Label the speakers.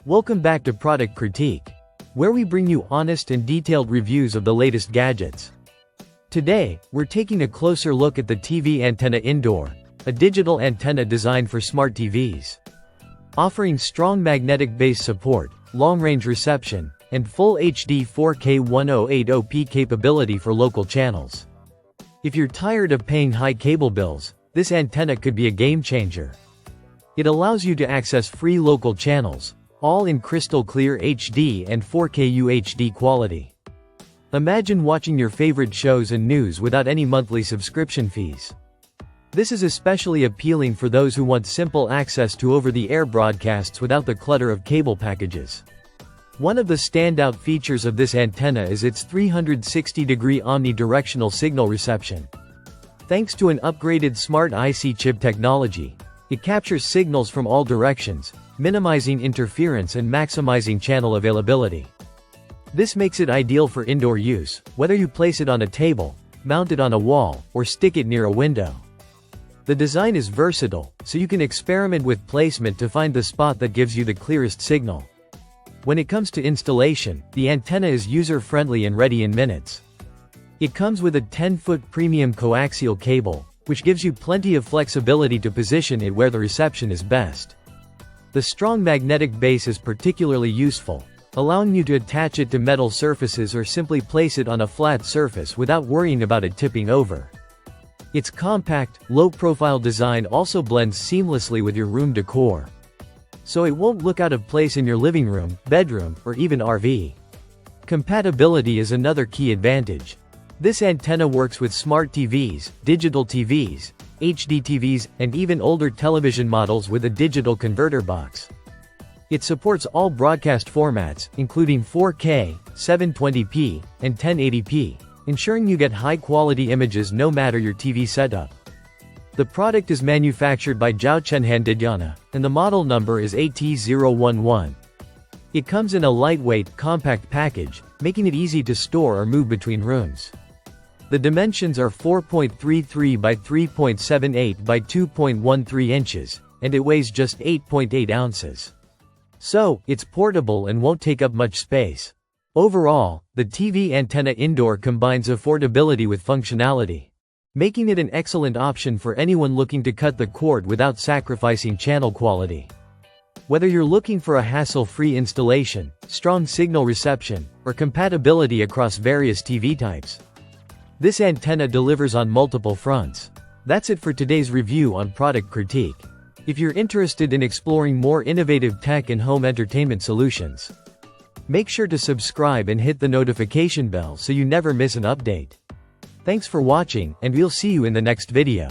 Speaker 1: Welcome back to Product Critique, where we bring you honest and detailed reviews of the latest gadgets. Today, we're taking a closer look at the TV Antenna Indoor, a digital antenna designed for smart TVs. Offering strong magnetic base support, long-range reception, and full HD 4K 1080p capability for local channels. If you're tired of paying high cable bills, this antenna could be a game-changer. It allows you to access free local channels, all in crystal clear HD and 4K UHD quality. Imagine watching your favorite shows and news without any monthly subscription fees. This is especially appealing for those who want simple access to over-the-air broadcasts without the clutter of cable packages. One of the standout features of this antenna is its 360-degree omnidirectional signal reception. Thanks to an upgraded smart IC chip technology, it captures signals from all directions, minimizing interference and maximizing channel availability. This makes it ideal for indoor use, whether you place it on a table, mount it on a wall, or stick it near a window. The design is versatile, so you can experiment with placement to find the spot that gives you the clearest signal. When it comes to installation, the antenna is user-friendly and ready in minutes. It comes with a 10-foot premium coaxial cable, which gives you plenty of flexibility to position it where the reception is best. The strong magnetic base is particularly useful, allowing you to attach it to metal surfaces or simply place it on a flat surface without worrying about it tipping over. Its compact, low-profile design also blends seamlessly with your room decor, so it won't look out of place in your living room, bedroom, or even RV. Compatibility is another key advantage. This antenna works with smart TVs, digital TVs, HD TVs, and even older television models with a digital converter box. It supports all broadcast formats, including 4K, 720p, and 1080p, ensuring you get high-quality images no matter your TV setup. The product is manufactured by Zhaochen Handidiana, and the model number is AT011. It comes in a lightweight, compact package, making it easy to store or move between rooms. The dimensions are 4.33 by 3.78 by 2.13 inches, and it weighs just 8.8 ounces. So, it's portable and won't take up much space. Overall, the TV Antenna Indoor combines affordability with functionality, making it an excellent option for anyone looking to cut the cord without sacrificing channel quality. Whether you're looking for a hassle-free installation, strong signal reception, or compatibility across various TV types, this antenna delivers on multiple fronts. That's it for today's review on Product Critique. If you're interested in exploring more innovative tech and home entertainment solutions, make sure to subscribe and hit the notification bell so you never miss an update. Thanks for watching, and we'll see you in the next video.